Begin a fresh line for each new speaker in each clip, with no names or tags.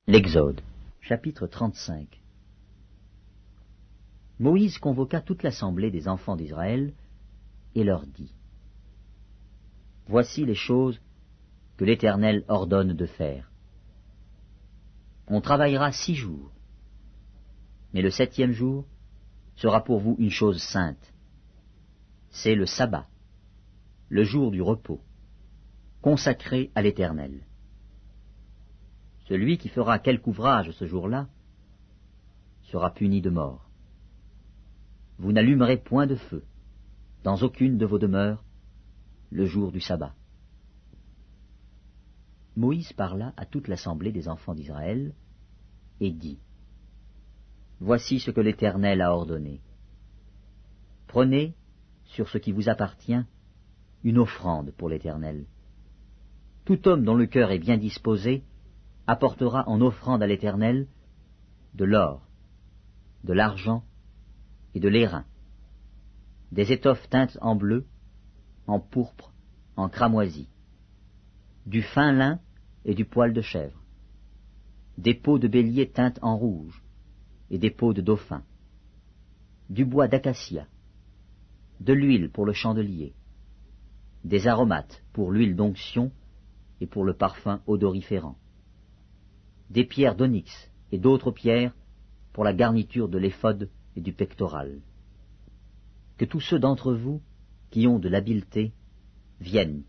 L'Exode, chapitre 35. Moïse convoqua toute l'assemblée des enfants d'Israël et leur dit : Voici les choses que l'Éternel ordonne de faire. On travaillera 6 jours, mais le 7e jour sera pour vous une chose sainte. C'est le sabbat, le jour du repos, consacré à l'Éternel. Celui qui fera quelque ouvrage ce jour-là sera puni de mort. Vous n'allumerez point de feu dans aucune de vos demeures le jour du sabbat. Moïse parla à toute l'assemblée des enfants d'Israël et dit : Voici ce que l'Éternel a ordonné. Prenez, sur ce qui vous appartient, une offrande pour l'Éternel. Tout homme dont le cœur est bien disposé apportera en offrande à l'Éternel de l'or, de l'argent et de l'airain, des étoffes teintes en bleu, en pourpre, en cramoisi, du fin lin et du poil de chèvre, des peaux de bélier teintes en rouge et des peaux de dauphin, du bois d'acacia, de l'huile pour le chandelier, des aromates pour l'huile d'onction et pour le parfum odoriférant, des pierres d'onyx et d'autres pierres pour la garniture de l'éphod et du pectoral. Que tous ceux d'entre vous qui ont de l'habileté viennent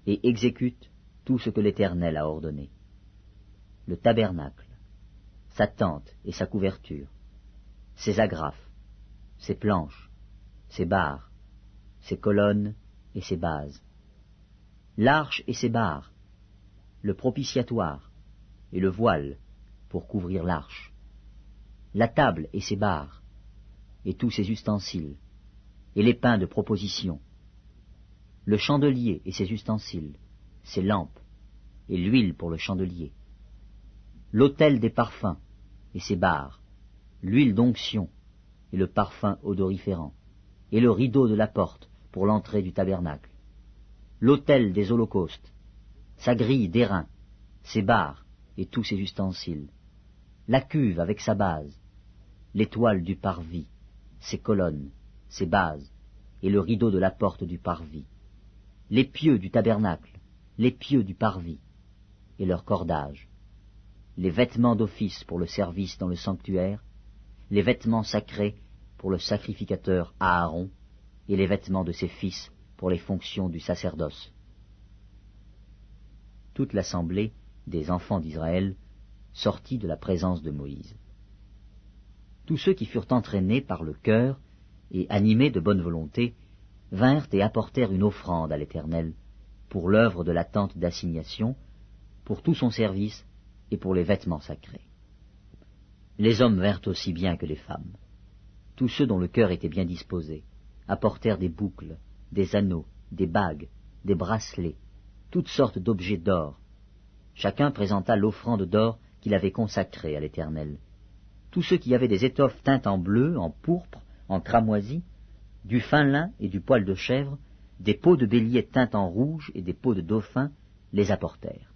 et exécutent tout ce que l'Éternel a ordonné. Le tabernacle, sa tente et sa couverture, ses agrafes, ses planches, ses barres, ses colonnes et ses bases, l'arche et ses barres, le propitiatoire et le voile pour couvrir l'arche, la table et ses barres, et tous ses ustensiles, et les pains de proposition, le chandelier et ses ustensiles, ses lampes, et l'huile pour le chandelier, l'autel des parfums et ses barres, l'huile d'onction et le parfum odoriférant, et le rideau de la porte pour l'entrée du tabernacle, l'autel des holocaustes, sa grille d'airain, ses barres et tous ses ustensiles, la cuve avec sa base, l'étoile du parvis, ses colonnes, ses bases, et le rideau de la porte du parvis, les pieux du tabernacle, les pieux du parvis, et leur cordage, les vêtements d'office pour le service dans le sanctuaire, les vêtements sacrés pour le sacrificateur Aaron, et les vêtements de ses fils pour les fonctions du sacerdoce. Toute l'assemblée des enfants d'Israël sortit de la présence de Moïse. Tous ceux qui furent entraînés par le cœur et animés de bonne volonté vinrent et apportèrent une offrande à l'Éternel pour l'œuvre de la tente d'assignation, pour tout son service et pour les vêtements sacrés. Les hommes vinrent aussi bien que les femmes. Tous ceux dont le cœur était bien disposé apportèrent des boucles, des anneaux, des bagues, des bracelets, toutes sortes d'objets d'or. Chacun présenta l'offrande d'or qu'il avait consacrée à l'Éternel. Tous ceux qui avaient des étoffes teintes en bleu, en pourpre, en cramoisi, du fin lin et du poil de chèvre, des peaux de bélier teintes en rouge et des peaux de dauphin, les apportèrent.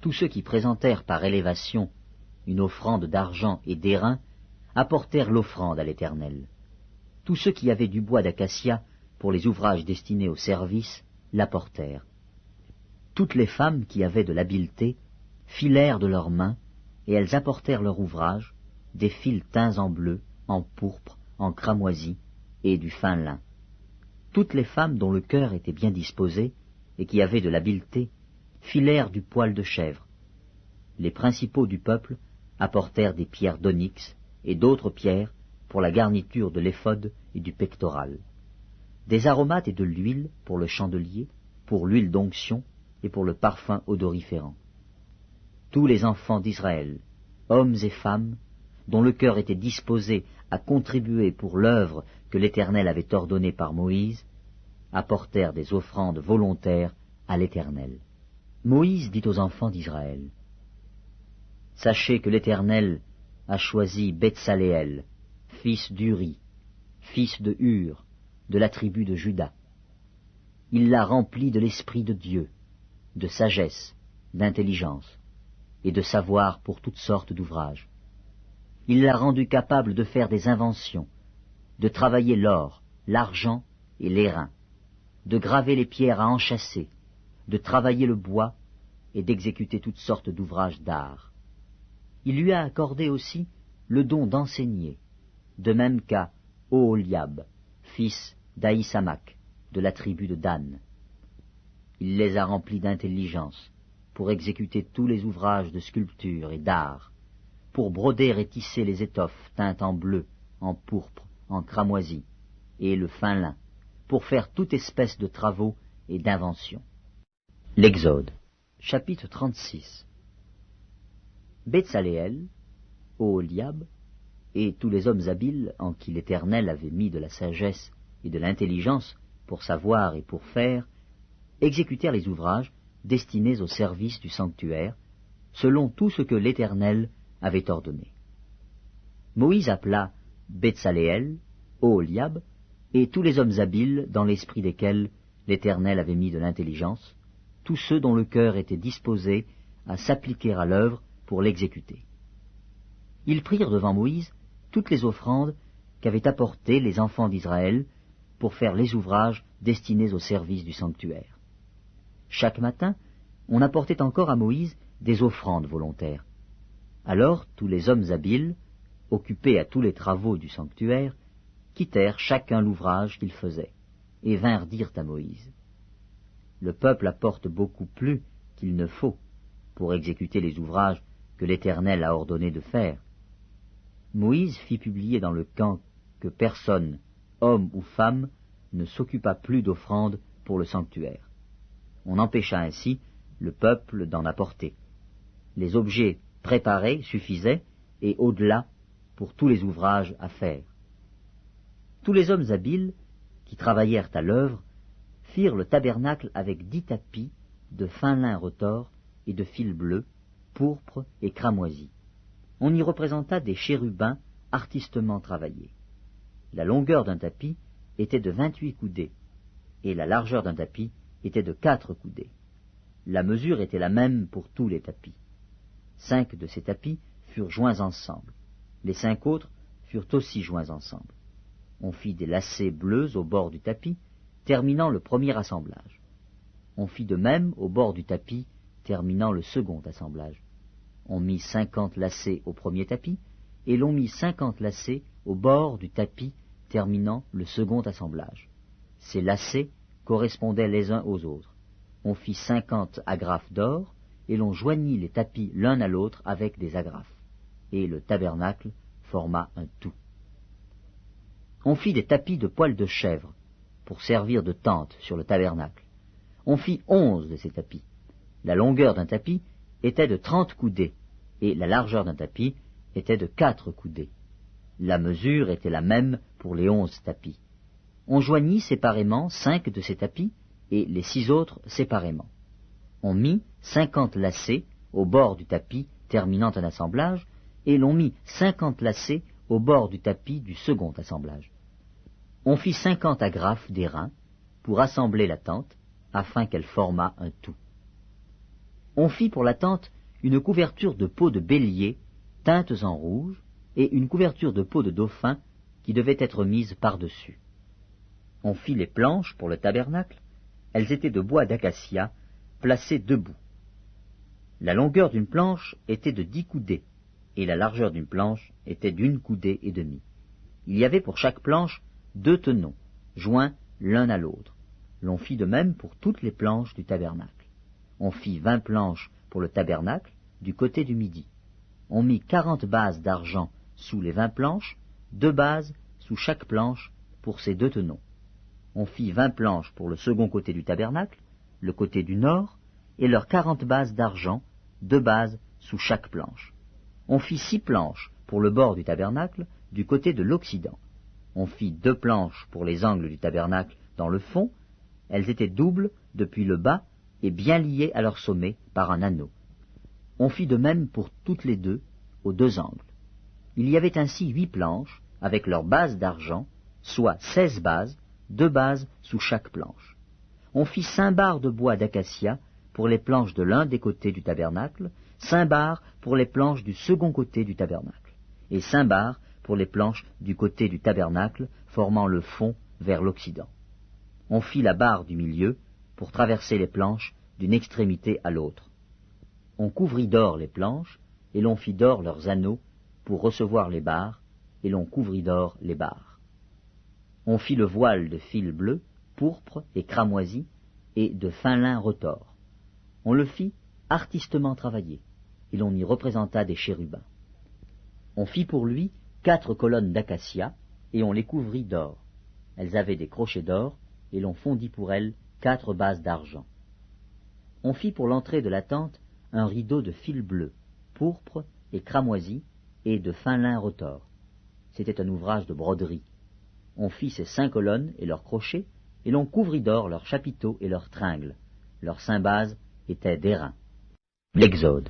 Tous ceux qui présentèrent par élévation une offrande d'argent et d'airain apportèrent l'offrande à l'Éternel. Tous ceux qui avaient du bois d'acacia pour les ouvrages destinés au service l'apportèrent. Toutes les femmes qui avaient de l'habileté filèrent de leurs mains, et elles apportèrent leur ouvrage, des fils teints en bleu, en pourpre, en cramoisi, et du fin lin. Toutes les femmes dont le cœur était bien disposé, et qui avaient de l'habileté, filèrent du poil de chèvre. Les principaux du peuple apportèrent des pierres d'onyx, et d'autres pierres pour la garniture de l'éphod et du pectoral, des aromates et de l'huile pour le chandelier, pour l'huile d'onction, et pour le parfum odoriférant. Tous les enfants d'Israël, hommes et femmes, dont le cœur était disposé à contribuer pour l'œuvre que l'Éternel avait ordonnée par Moïse, apportèrent des offrandes volontaires à l'Éternel. Moïse dit aux enfants d'Israël : Sachez que l'Éternel a choisi Betsaléel, fils d'Uri, fils de Hur, de la tribu de Juda. Il l'a rempli de l'Esprit de Dieu, de sagesse, d'intelligence, et de savoir pour toutes sortes d'ouvrages. Il l'a rendu capable de faire des inventions, de travailler l'or, l'argent et l'airain, de graver les pierres à enchâsser, de travailler le bois et d'exécuter toutes sortes d'ouvrages d'art. Il lui a accordé aussi le don d'enseigner, de même qu'à Oholiab, fils d'Ahisamach, de la tribu de Dan. Il les a remplis d'intelligence pour exécuter tous les ouvrages de sculpture et d'art, pour broder et tisser les étoffes teintes en bleu, en pourpre, en cramoisi, et le fin lin, pour faire toute espèce de travaux et d'inventions. L'Exode, chapitre 36. Betsaléel, Oholiab, et tous les hommes habiles en qui l'Éternel avait mis de la sagesse et de l'intelligence pour savoir et pour faire, exécutèrent les ouvrages destinés au service du sanctuaire, selon tout ce que l'Éternel avait ordonné. Moïse appela Betsaléel, Oholiab, et tous les hommes habiles dans l'esprit desquels l'Éternel avait mis de l'intelligence, tous ceux dont le cœur était disposé à s'appliquer à l'œuvre pour l'exécuter. Ils prirent devant Moïse toutes les offrandes qu'avaient apportées les enfants d'Israël pour faire les ouvrages destinés au service du sanctuaire. Chaque matin, on apportait encore à Moïse des offrandes volontaires. Alors tous les hommes habiles, occupés à tous les travaux du sanctuaire, quittèrent chacun l'ouvrage qu'ils faisaient, et vinrent dire à Moïse, « Le peuple apporte beaucoup plus qu'il ne faut pour exécuter les ouvrages que l'Éternel a ordonné de faire. » Moïse fit publier dans le camp que personne, homme ou femme, ne s'occupa plus d'offrandes pour le sanctuaire. On empêcha ainsi le peuple d'en apporter. Les objets préparés suffisaient, et au-delà, pour tous les ouvrages à faire. Tous les hommes habiles, qui travaillèrent à l'œuvre, firent le tabernacle avec 10 tapis de fin lin retors et de fil bleu, pourpre et cramoisi. On y représenta des chérubins artistement travaillés. La longueur d'un tapis était de 28 coudées, et la largeur d'un tapis était de 4 coudées. La mesure était la même pour tous les tapis. 5 de ces tapis furent joints ensemble. Les 5 autres furent aussi joints ensemble. On fit des lacets bleus au bord du tapis, terminant le premier assemblage. On fit de même au bord du tapis, terminant le second assemblage. On mit 50 lacets au premier tapis, et l'on mit 50 lacets au bord du tapis, terminant le second assemblage. Ces lacets correspondaient les uns aux autres. On fit 50 agrafes d'or, et l'on joignit les tapis l'un à l'autre avec des agrafes. Et le tabernacle forma un tout. On fit des tapis de poils de chèvre, pour servir de tente sur le tabernacle. On fit 11 de ces tapis. La longueur d'un tapis était de 30 coudées, et la largeur d'un tapis était de 4 coudées. La mesure était la même pour les 11 tapis. On joignit séparément 5 de ces tapis, et les 6 autres séparément. On mit 50 lacets au bord du tapis terminant un assemblage, et l'on mit 50 lacets au bord du tapis du second assemblage. On fit 50 agrafes d'airain pour assembler la tente, afin qu'elle formât un tout. On fit pour la tente une couverture de peaux de bélier teintes en rouge, et une couverture de peau de dauphin qui devait être mise par-dessus. On fit les planches pour le tabernacle, elles étaient de bois d'acacia, placées debout. La longueur d'une planche était de 10 coudées, et la largeur d'une planche était d'1 coudée et demie. Il y avait pour chaque planche 2 tenons, joints l'un à l'autre. L'on fit de même pour toutes les planches du tabernacle. On fit 20 planches pour le tabernacle du côté du midi. On mit 40 bases d'argent sous les 20 planches, 2 bases sous chaque planche pour ces 2 tenons. On fit 20 planches pour le second côté du tabernacle, le côté du nord, et leurs 40 bases d'argent, 2 bases sous chaque planche. On fit 6 planches pour le bord du tabernacle du côté de l'occident. On fit 2 planches pour les angles du tabernacle dans le fond. Elles étaient doubles depuis le bas et bien liées à leur sommet par un anneau. On fit de même pour toutes les deux, aux 2 angles. Il y avait ainsi 8 planches, avec leurs bases d'argent, soit 16 bases, 2 bases sous chaque planche. On fit 5 barres de bois d'acacia pour les planches de l'un des côtés du tabernacle, 5 barres pour les planches du second côté du tabernacle, et 5 barres pour les planches du côté du tabernacle formant le fond vers l'Occident. On fit la barre du milieu pour traverser les planches d'une extrémité à l'autre. On couvrit d'or les planches, et l'on fit d'or leurs anneaux pour recevoir les barres, et l'on couvrit d'or les barres. On fit le voile de fil bleu, pourpre et cramoisi, et de fin lin retors. On le fit artistement travaillé, et l'on y représenta des chérubins. On fit pour lui 4 colonnes d'acacia, et on les couvrit d'or. Elles avaient des crochets d'or, et l'on fondit pour elles 4 bases d'argent. On fit pour l'entrée de la tente un rideau de fil bleu, pourpre et cramoisi, et de fin lin retors. C'était un ouvrage de broderie. On fit ces 5 colonnes et leurs crochets, et l'on couvrit d'or leurs chapiteaux et leurs tringles. Leurs 5 bases étaient d'airain. L'Exode,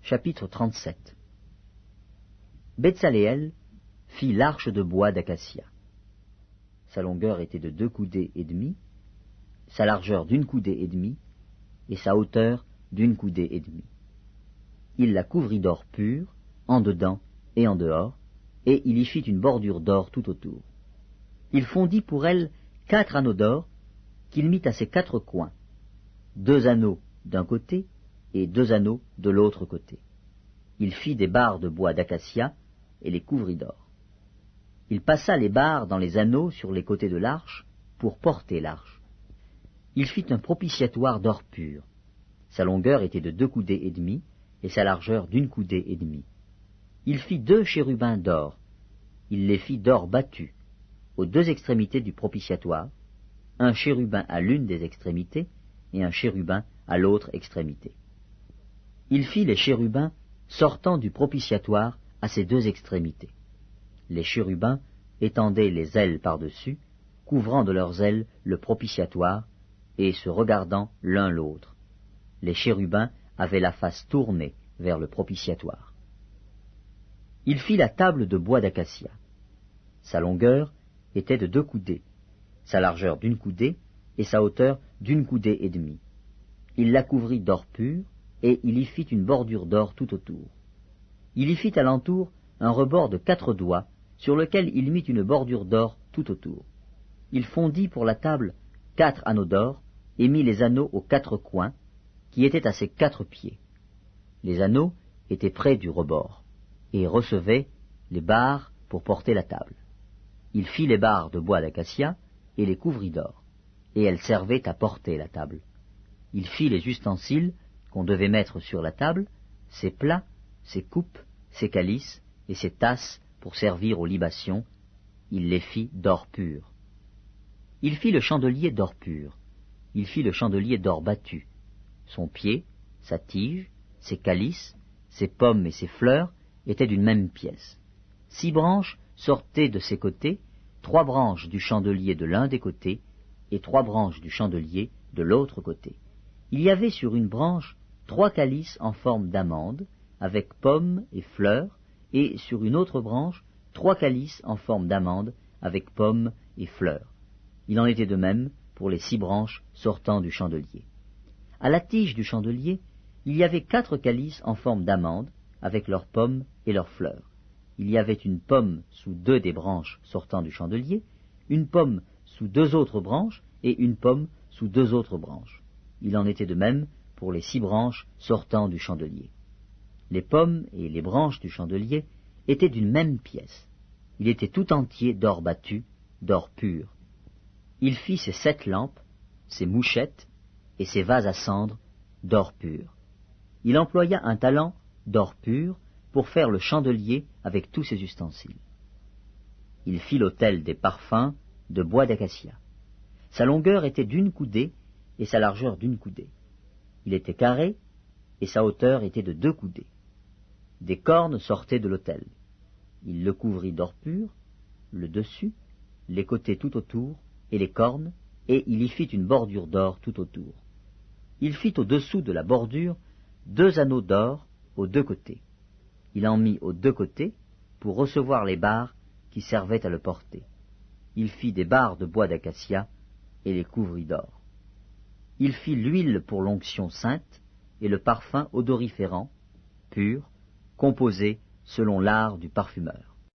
chapitre 37. Betsaléel fit l'arche de bois d'acacia. Sa longueur était de 2 coudées et demie, sa largeur d'1 coudée et demie, et sa hauteur d'1 coudée et demie. Il la couvrit d'or pur, en dedans et en dehors, et il y fit une bordure d'or tout autour. Il fondit pour elle 4 anneaux d'or, qu'il mit à ses 4 coins, 2 anneaux d'un côté et 2 anneaux de l'autre côté. Il fit des barres de bois d'acacia et les couvrit d'or. Il passa les barres dans les anneaux sur les côtés de l'arche pour porter l'arche. Il fit un propitiatoire d'or pur. Sa longueur était de 2 coudées et demie et sa largeur d'1 coudée et demie. Il fit 2 chérubins d'or. Il les fit d'or battu aux 2 extrémités du propitiatoire, un chérubin à l'une des extrémités et un chérubin à l'autre extrémité. Il fit les chérubins sortant du propitiatoire à ses 2 extrémités. Les chérubins étendaient les ailes par-dessus, couvrant de leurs ailes le propitiatoire et se regardant l'un l'autre. Les chérubins avaient la face tournée vers le propitiatoire. Il fit la table de bois d'acacia. Sa longueur était de 2 coudées, sa largeur d'1 coudée et sa hauteur d'1 coudée et demie. Il la couvrit d'or pur, et il y fit une bordure d'or tout autour. Il y fit alentour un rebord de 4 doigts, sur lequel il mit une bordure d'or tout autour. Il fondit pour la table 4 anneaux d'or, et mit les anneaux aux 4 coins, qui étaient à ses 4 pieds. Les anneaux étaient près du rebord, et recevaient les barres pour porter la table. Il fit les barres de bois d'acacia, et les couvrit d'or, et elles servaient à porter la table. Il fit les ustensiles qu'on devait mettre sur la table, ses plats, ses coupes, ses calices et ses tasses pour servir aux libations. Il les fit d'or pur. Il fit le chandelier d'or pur. Il fit le chandelier d'or battu. Son pied, sa tige, ses calices, ses pommes et ses fleurs étaient d'une même pièce. 6 branches sortaient de ses côtés, 3 branches du chandelier de l'un des côtés et 3 branches du chandelier de l'autre côté. Il y avait sur une branche 3 calices en forme d'amande, avec pommes et fleurs, et sur une autre branche 3 calices en forme d'amande, avec pommes et fleurs. Il en était de même pour les 6 branches sortant du chandelier. À la tige du chandelier, il y avait 4 calices en forme d'amande, avec leurs pommes et leurs fleurs. Il y avait une pomme sous 2 des branches sortant du chandelier, une pomme sous 2 autres branches, et une pomme sous 2 autres branches. Il en était de même pour les 6 branches sortant du chandelier. Les pommes et les branches du chandelier étaient d'une même pièce. Il était tout entier d'or battu, d'or pur. Il fit ses 7 lampes, ses mouchettes et ses vases à cendre d'or pur. Il employa un talent d'or pur pour faire le chandelier avec tous ses ustensiles. Il fit l'autel des parfums de bois d'acacia. Sa longueur était d'1 coudée et sa largeur d'1 coudée. Il était carré et sa hauteur était de 2 coudées. Des cornes sortaient de l'autel. Il le couvrit d'or pur, le dessus, les côtés tout autour et les cornes, et il y fit une bordure d'or tout autour. Il fit au-dessous de la bordure 2 anneaux d'or aux 2 côtés. Il en mit aux 2 côtés pour recevoir les barres qui servaient à le porter. Il fit des barres de bois d'acacia et les couvrit d'or. Il fit l'huile pour l'onction sainte et le parfum odoriférant pur, composé selon l'art du parfumeur.